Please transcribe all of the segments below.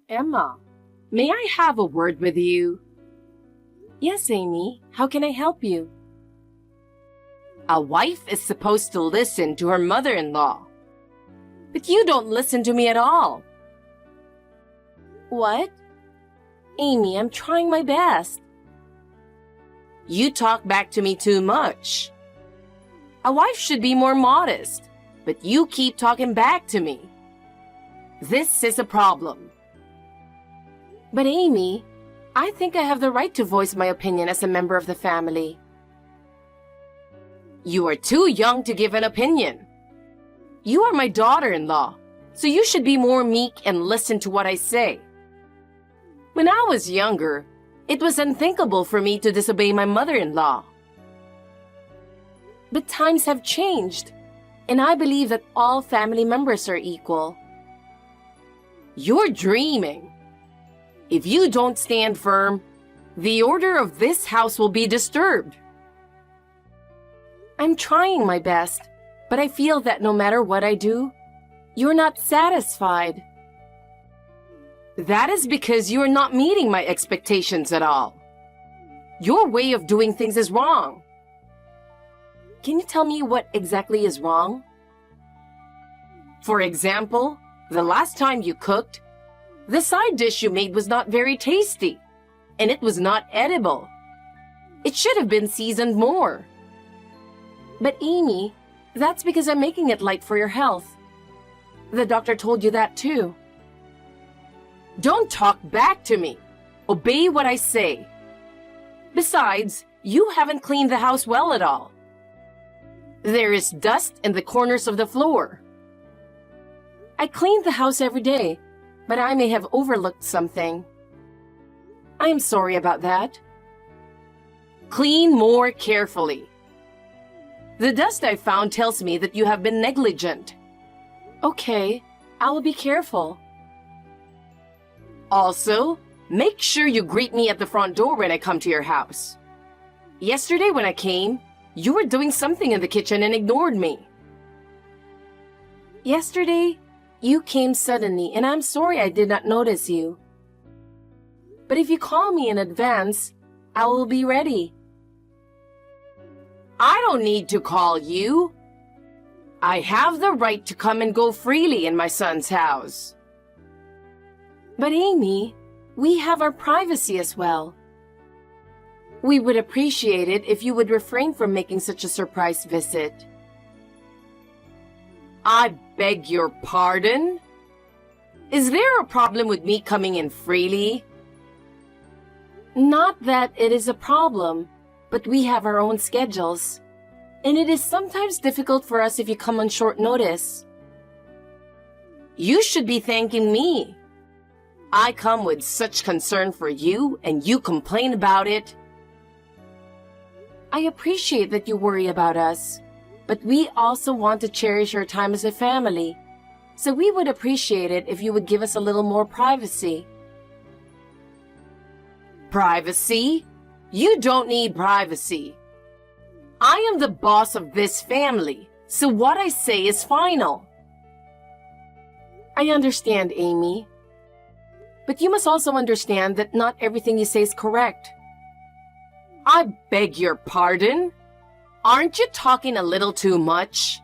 Emma, may I have a word with you? Yes, Amy. How can I help you? A wife is supposed to listen to her mother-in-law. But you don't listen to me at all. What? Amy, I'm trying my best. You talk back to me too much. A wife should be more modest, but you keep talking back to me. This is a problem. But Amy, I think I have the right to voice my opinion as a member of the family. You are too young to give an opinion. You are my daughter-in-law, so you should be more meek and listen to what I say. When I was younger, it was unthinkable for me to disobey my mother-in-law. But times have changed, and I believe that all family members are equal. You're dreaming. If you don't stand firm, the order of this house will be disturbed. I'm trying my best, but I feel that no matter what I do, you're not satisfied. That is because you are not meeting my expectations at all. Your way of doing things is wrong. Can you tell me what exactly is wrong? For example, the last time you cooked, the side dish you made was not very tasty, and it was not edible. It should have been seasoned more. But Amy, that's because I'm making it light for your health. The doctor told you that too. Don't talk back to me. Obey what I say. Besides, you haven't cleaned the house well at all. There is dust in the corners of the floor. I clean the house every day, but I may have overlooked something. I am sorry about that. Clean more carefully. The dust I found tells me that you have been negligent. Okay, I will be careful. Also, make sure you greet me at the front door when I come to your house. Yesterday when I came, you were doing something in the kitchen and ignored me. Yesterday, you came suddenly, and I'm sorry I did not notice you. But if you call me in advance, I will be ready. I don't need to call you. I have the right to come and go freely in my son's house. But Amy, we have our privacy as well. We would appreciate it if you would refrain from making such a surprise visit. I beg your pardon? Is there a problem with me coming in freely? Not that it is a problem, but we have our own schedules, and it is sometimes difficult for us if you come on short notice. You should be thanking me. I come with such concern for you, and you complain about it. I appreciate that you worry about us, but we also want to cherish your time as a family, so we would appreciate it if you would give us a little more privacy. Privacy? You don't need privacy. I am the boss of this family, so what I say is final. I understand, Amy. But you must also understand that not everything you say is correct. I beg your pardon? Aren't you talking a little too much?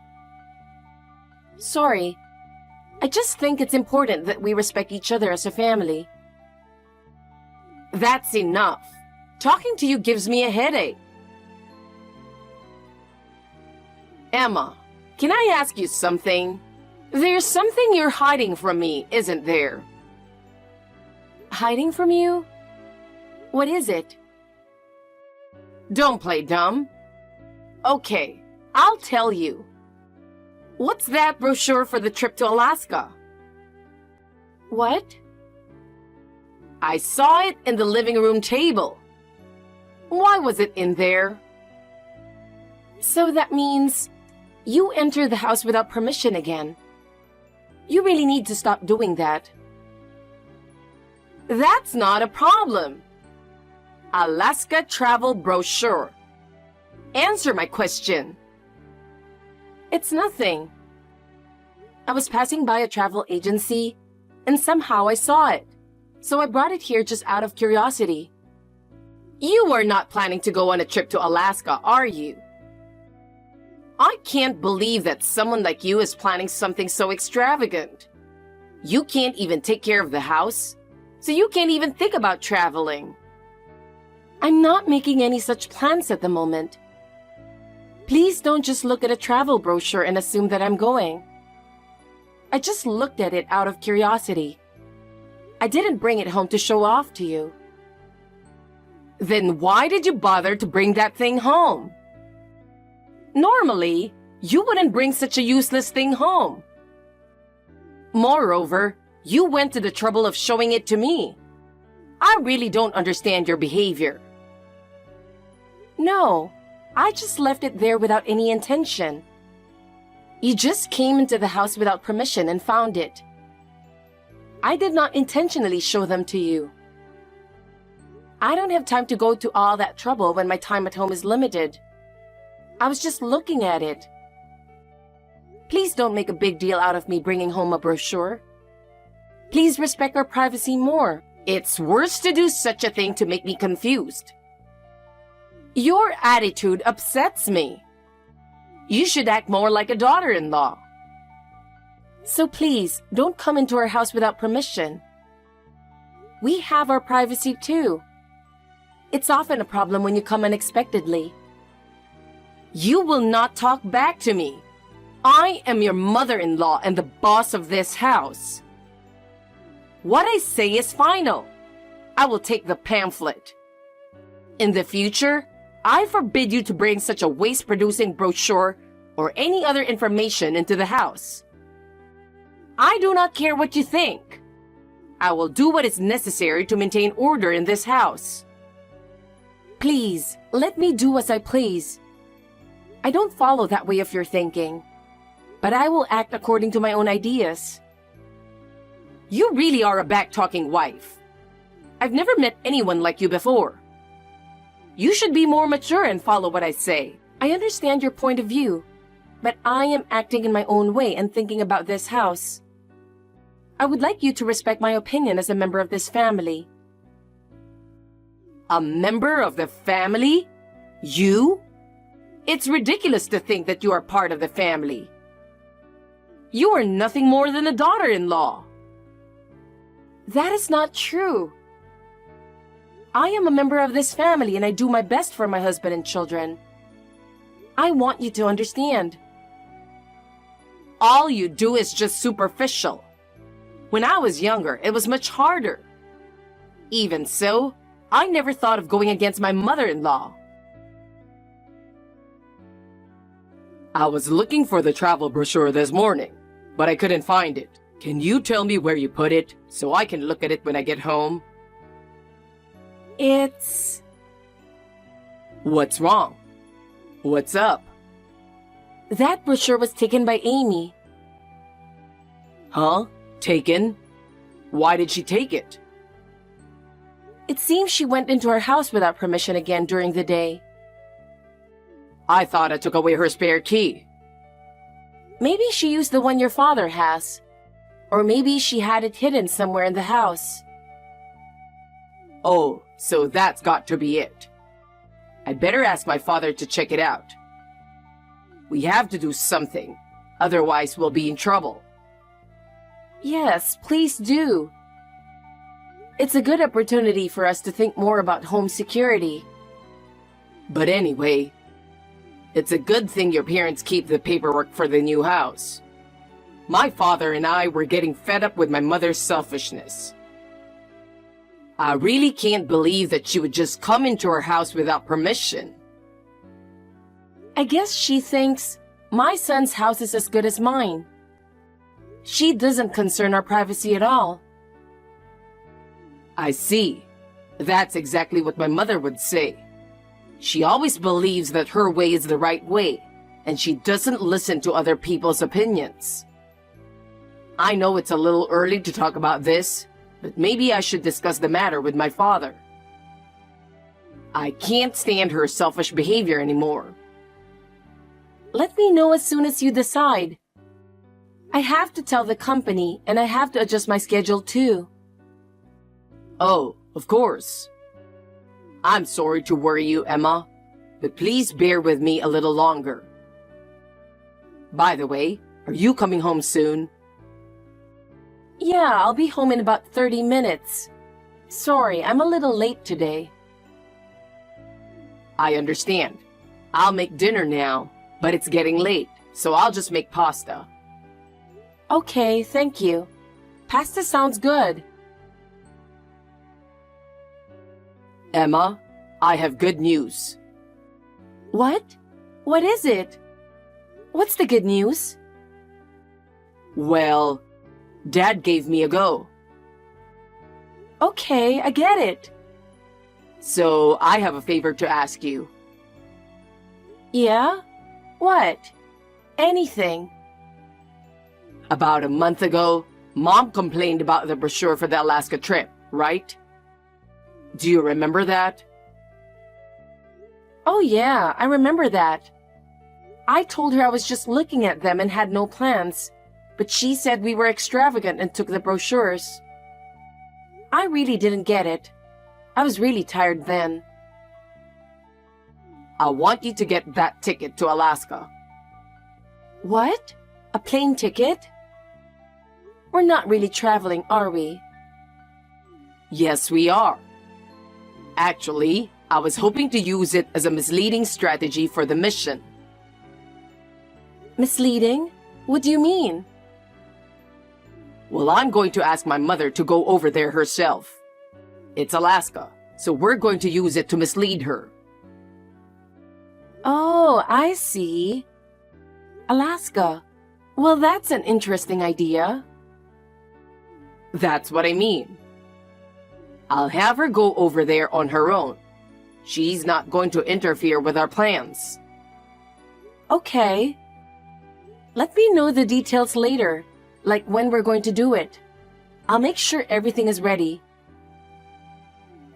Sorry. I just think it's important that we respect each other as a family. That's enough. Talking to you gives me a headache. Emma, can I ask you something? There's something you're hiding from me, isn't there? Hiding from you? What is it? Don't play dumb. Okay, I'll tell you. What's that brochure for the trip to Alaska? What? I saw it in the living room table. Why was it in there? So that means you enter the house without permission again. You really need to stop doing that. That's not a problem. Alaska travel brochure. Answer my question. It's nothing. I was passing by a travel agency, and somehow I saw it. so I brought it here just out of curiosity. You are not planning to go on a trip to Alaska, are you? I can't believe that someone like you is planning something so extravagant. You can't even take care of the house, so you can't even think about traveling. I'm not making any such plans at the moment. Please don't just look at a travel brochure and assume that I'm going. I just looked at it out of curiosity. I didn't bring it home to show off to you. Then why did you bother to bring that thing home? Normally, you wouldn't bring such a useless thing home. Moreover, you went to the trouble of showing it to me. I really don't understand your behavior. No, I just left it there without any intention. You just came into the house without permission and found it. I did not intentionally show them to you. I don't have time to go to all that trouble when my time at home is limited. I was just looking at it. Please don't make a big deal out of me bringing home a brochure. Please respect our privacy more. It's worse to do such a thing to make me confused. Your attitude upsets me. You should act more like a daughter-in-law. So please, don't come into our house without permission. We have our privacy too. It's often a problem when you come unexpectedly. You will not talk back to me. I am your mother-in-law and the boss of this house. What I say is final. I will take the pamphlet. In the future, I forbid you to bring such a waste-producing brochure or any other information into the house. I do not care what you think. I will do what is necessary to maintain order in this house. Please, let me do as I please. I don't follow that way of your thinking, but I will act according to my own ideas. You really are a back-talking wife. I've never met anyone like you before. You should be more mature and follow what I say. I understand your point of view, but I am acting in my own way and thinking about this house. I would like you to respect my opinion as a member of this family. A member of the family? You? It's ridiculous to think that you are part of the family. You are nothing more than a daughter-in-law. That is not true. I am a member of this family and I do my best for my husband and children. I want you to understand. All you do is just superficial. When I was younger, it was much harder. Even so, I never thought of going against my mother-in-law. I was looking for the travel brochure this morning, but I couldn't find it. Can you tell me where you put it so I can look at it when I get home? It's... What's wrong? What's up? That brochure was taken by Amy. Huh? Taken? Why did she take it? It seems she went into our house without permission again during the day. I thought I took away her spare key. Maybe she used the one your father has. Or maybe she had it hidden somewhere in the house. Oh, so that's got to be it. I'd better ask my father to check it out. We have to do something, otherwise we'll be in trouble. Yes, please do. It's a good opportunity for us to think more about home security. But anyway, it's a good thing your parents keep the paperwork for the new house. My father and I were getting fed up with my mother's selfishness. I really can't believe that she would just come into our house without permission. I guess she thinks my son's house is as good as mine. She doesn't concern our privacy at all. I see. That's exactly what my mother would say. She always believes that her way is the right way, and she doesn't listen to other people's opinions. I know it's a little early to talk about this, but maybe I should discuss the matter with my father. I can't stand her selfish behavior anymore. Let me know as soon as you decide. I have to tell the company, and I have to adjust my schedule too. Oh, of course. I'm sorry to worry you, Emma, but please bear with me a little longer. By the way, are you coming home soon? Yeah, I'll be home in about 30 minutes. Sorry, I'm a little late today. I understand. I'll make dinner now, but it's getting late, so I'll just make pasta. Okay, thank you. Pasta sounds good. Emma, I have good news. What? What is it? What's the good news? Well, Dad gave me a go. Okay, I get it. So I have a favor to ask you. Yeah? What? Anything. About a month ago, Mom complained about the brochure for the Alaska trip, right? Do you remember that? Oh yeah, I remember that. I told her I was just looking at them and had no plans, but she said we were extravagant and took the brochures. I really didn't get it. I was really tired then. I want you to get that ticket to Alaska. What? A plane ticket? We're not really traveling, are we? Yes, we are. Actually, I was hoping to use it as a misleading strategy for the mission. Misleading? What do you mean? Well, I'm going to ask my mother to go over there herself. It's Alaska, so we're going to use it to mislead her. Oh, I see. Alaska. Well, that's an interesting idea. That's what I mean. I'll have her go over there on her own. She's not going to interfere with our plans. Okay. Let me know the details later, like when we're going to do it. I'll make sure everything is ready.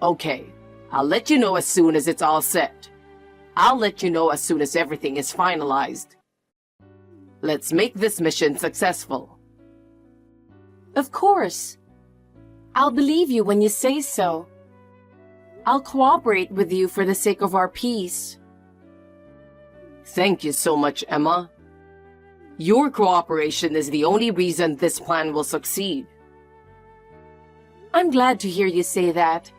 Okay, I'll let you know as soon as it's all set. I'll let you know as soon as everything is finalized. Let's make this mission successful. Of course. I'll believe you when you say so. I'll cooperate with you for the sake of our peace. Thank you so much, Emma. Your cooperation is the only reason this plan will succeed. I'm glad to hear you say that.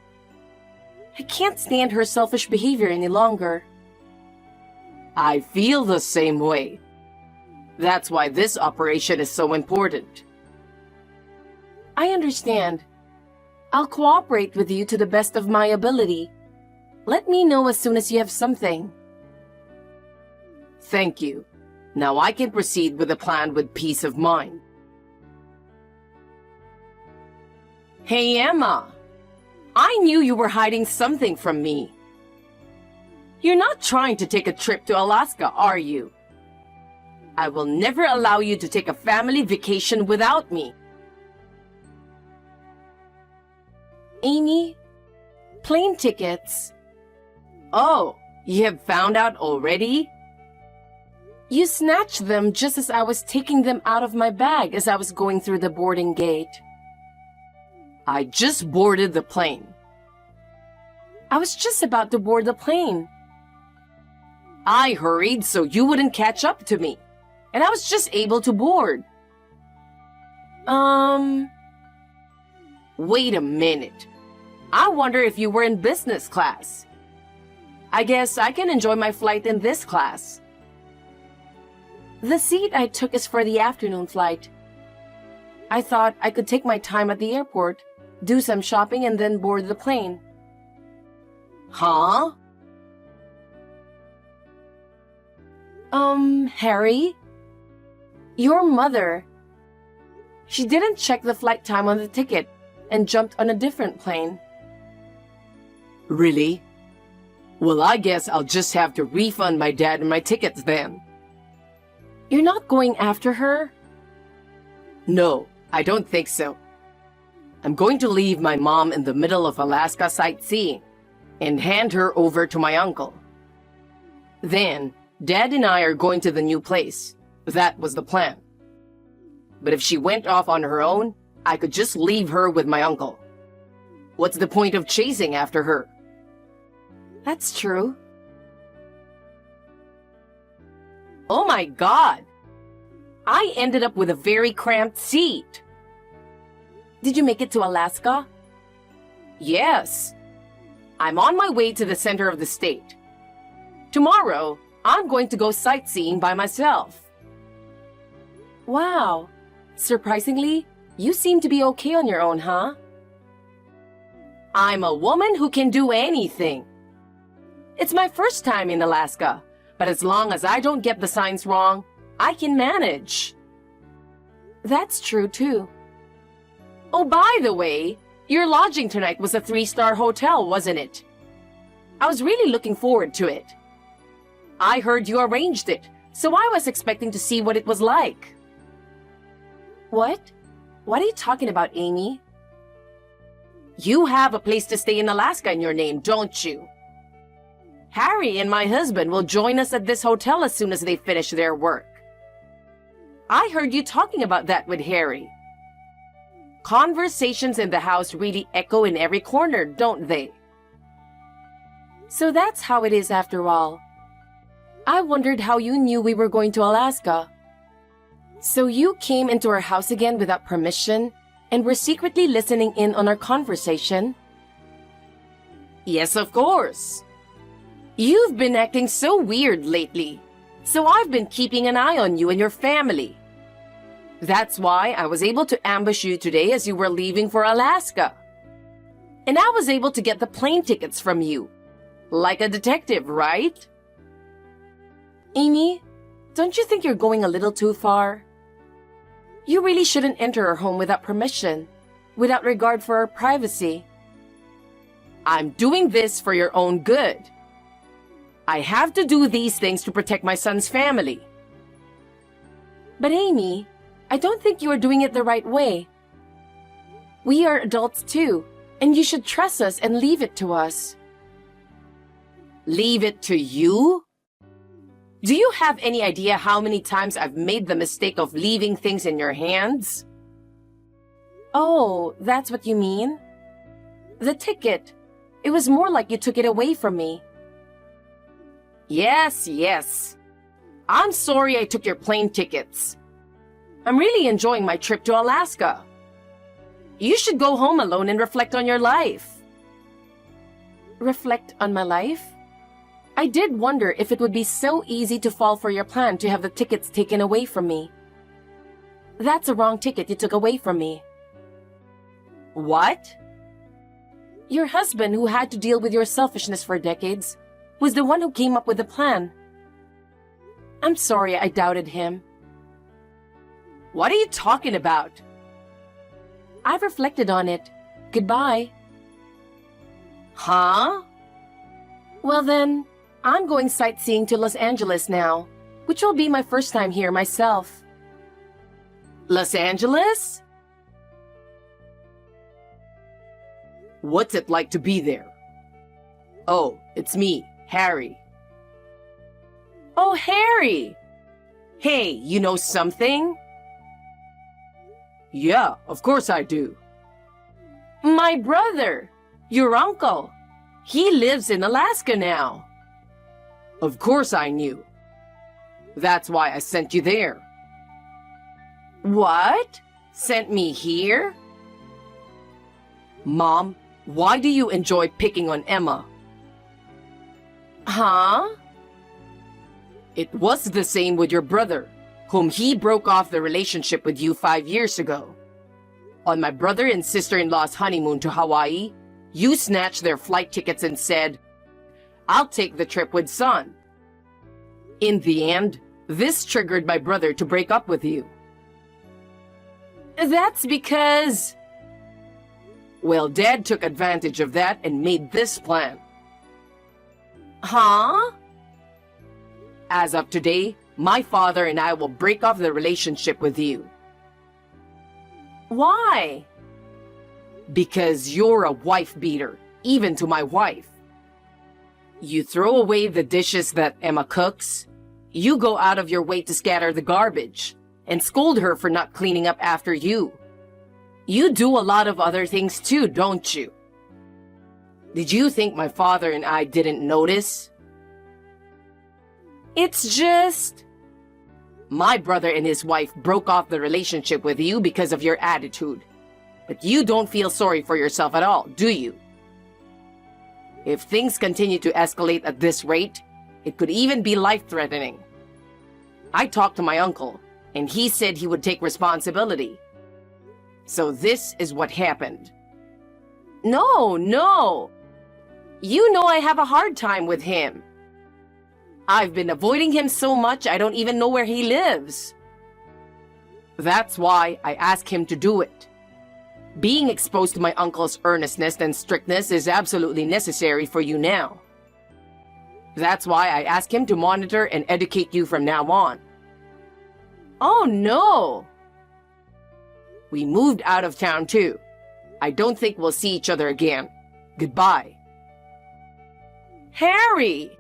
I can't stand her selfish behavior any longer. I feel the same way. That's why this operation is so important. I understand. I'll cooperate with you to the best of my ability. Let me know as soon as you have something. Thank you. Now I can proceed with the plan with peace of mind. Hey, Emma. I knew you were hiding something from me. You're not trying to take a trip to Alaska, are you? I will never allow you to take a family vacation without me. Amy, plane tickets. Oh, you have found out already? You snatched them just as I was taking them out of my bag as I was going through the boarding gate. I just boarded the plane. I was just about to board the plane. I hurried so you wouldn't catch up to me, and I was just able to board. Wait a minute. I wonder if you were in business class. I guess I can enjoy my flight in this class. The seat I took is for the afternoon flight. I thought I could take my time at the airport, do some shopping, and then board the plane. Huh? Harry? Your mother. She didn't check the flight time on the ticket and jumped on a different plane. Really? Well, I guess I'll just have to refund my dad and my tickets then. You're not going after her? No, I don't think so. I'm going to leave my mom in the middle of Alaska sightseeing and hand her over to my uncle. Then, Dad and I are going to the new place. That was the plan. But if she went off on her own, I could just leave her with my uncle. What's the point of chasing after her? That's true. Oh my God! I ended up with a very cramped seat. Did you make it to Alaska? Yes. I'm on my way to the center of the state. Tomorrow, I'm going to go sightseeing by myself. Wow. Surprisingly, you seem to be okay on your own, huh? I'm a woman who can do anything. It's my first time in Alaska, but as long as I don't get the signs wrong, I can manage. That's true, too. Oh, by the way, your lodging tonight was a 3-star hotel, wasn't it? I was really looking forward to it. I heard you arranged it, so I was expecting to see what it was like. What? What are you talking about, Amy? You have a place to stay in Alaska in your name, don't you? Harry and my husband will join us at this hotel as soon as they finish their work. I heard you talking about that with Harry. Conversations in the house really echo in every corner, don't they? So that's how it is after all. I wondered how you knew we were going to Alaska. So you came into our house again without permission and were secretly listening in on our conversation? Yes, of course. You've been acting so weird lately, so I've been keeping an eye on you and your family. That's why I was able to ambush you today as you were leaving for Alaska. And I was able to get the plane tickets from you. Like a detective, right? Amy, don't you think you're going a little too far? You really shouldn't enter our home without permission, without regard for our privacy. I'm doing this for your own good. I have to do these things to protect my son's family. But Amy, I don't think you are doing it the right way. We are adults too, and you should trust us and leave it to us. Leave it to you? Do you have any idea how many times I've made the mistake of leaving things in your hands? Oh, that's what you mean? The ticket. It was more like you took it away from me. Yes. I'm sorry I took your plane tickets. I'm really enjoying my trip to Alaska. You should go home alone and reflect on your life. Reflect on my life? I did wonder if it would be so easy to fall for your plan to have the tickets taken away from me. That's a wrong ticket you took away from me. What? Your husband, who had to deal with your selfishness for decades, was the one who came up with the plan. I'm sorry I doubted him. What are you talking about? I've reflected on it. Goodbye. Huh? Well then, I'm going sightseeing to Los Angeles now, which will be my first time here myself. Los Angeles? What's it like to be there? Oh, it's me, Harry. Oh, Harry! Hey, you know something? Yeah, of course I do. My brother, your uncle. He lives in Alaska now. Of course I knew. That's why I sent you there. What? Sent me here? Mom, why do you enjoy picking on Emma? Huh? It was the same with your brother, whom he broke off the relationship with you 5 years ago. On my brother and sister-in-law's honeymoon to Hawaii, you snatched their flight tickets and said, "I'll take the trip with son." In the end, this triggered my brother to break up with you. That's because... Well, Dad took advantage of that and made this plan. Huh? As of today, my father and I will break off the relationship with you. Why? Because you're a wife beater, even to my wife. You throw away the dishes that Emma cooks. You go out of your way to scatter the garbage and scold her for not cleaning up after you. You do a lot of other things too, don't you? Did you think my father and I didn't notice? It's just... My brother and his wife broke off the relationship with you because of your attitude. But you don't feel sorry for yourself at all, do you? If things continue to escalate at this rate, it could even be life-threatening. I talked to my uncle, and he said he would take responsibility. So this is what happened. No. You know I have a hard time with him. I've been avoiding him so much I don't even know where he lives. That's why I asked him to do it. Being exposed to my uncle's earnestness and strictness is absolutely necessary for you now. That's why I asked him to monitor and educate you from now on. Oh no! We moved out of town too. I don't think we'll see each other again. Goodbye. Harry!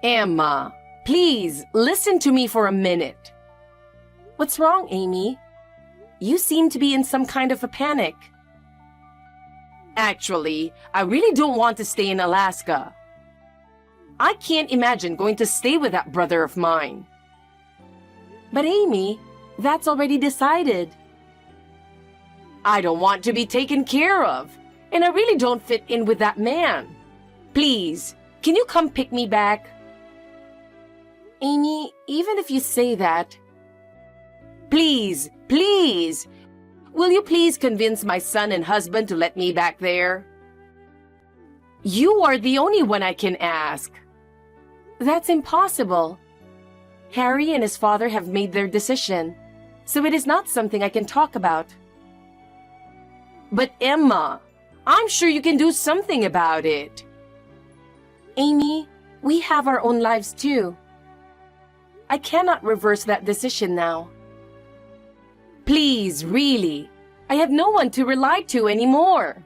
Emma, please listen to me for a minute. What's wrong, Amy? You seem to be in some kind of a panic. Actually, I really don't want to stay in Alaska. I can't imagine going to stay with that brother of mine. But Amy, that's already decided. I don't want to be taken care of, and I really don't fit in with that man. Please, can you come pick me back? Amy, even if you say that... Please, will you please convince my son and husband to let me back there? You are the only one I can ask. That's impossible. Harry and his father have made their decision, so it is not something I can talk about. But Emma, I'm sure you can do something about it. Amy, we have our own lives too. I cannot reverse that decision now. Please, really. I have no one to rely to anymore.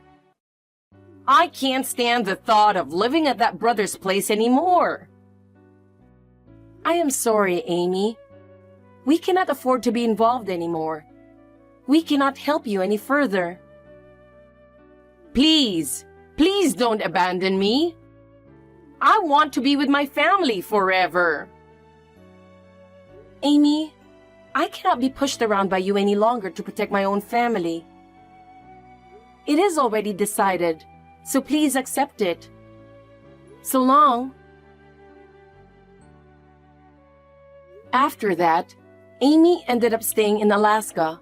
I can't stand the thought of living at that brother's place anymore. I am sorry, Amy. We cannot afford to be involved anymore. We cannot help you any further. Please don't abandon me. I want to be with my family forever. Amy, I cannot be pushed around by you any longer to protect my own family. It is already decided, so please accept it. So long. After that, Amy ended up staying in Alaska.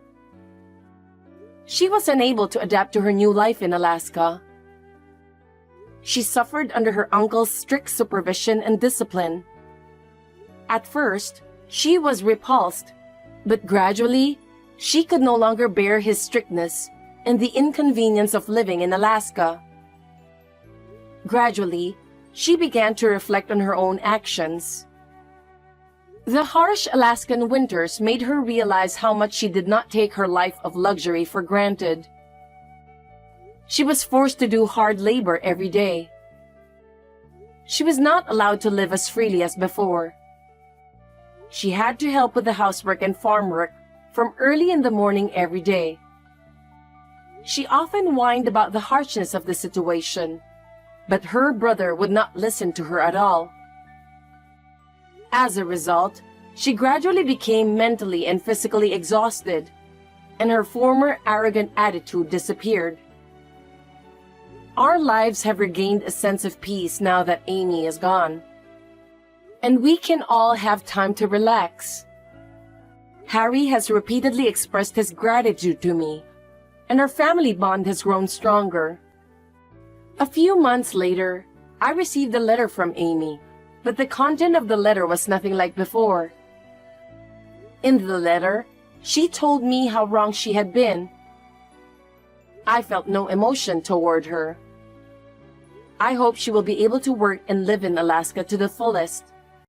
She was unable to adapt to her new life in Alaska. She suffered under her uncle's strict supervision and discipline. At first, she was repulsed, but gradually, she could no longer bear his strictness and the inconvenience of living in Alaska. Gradually, she began to reflect on her own actions. The harsh Alaskan winters made her realize how much she did not take her life of luxury for granted. She was forced to do hard labor every day. She was not allowed to live as freely as before. She had to help with the housework and farm work from early in the morning every day. She often whined about the harshness of the situation, but her brother would not listen to her at all. As a result, she gradually became mentally and physically exhausted, and her former arrogant attitude disappeared. Our lives have regained a sense of peace now that Amy is gone. And we can all have time to relax. Harry has repeatedly expressed his gratitude to me, and our family bond has grown stronger. A few months later, I received a letter from Amy, but the content of the letter was nothing like before. In the letter, she told me how wrong she had been. I felt no emotion toward her. I hope she will be able to work and live in Alaska to the fullest.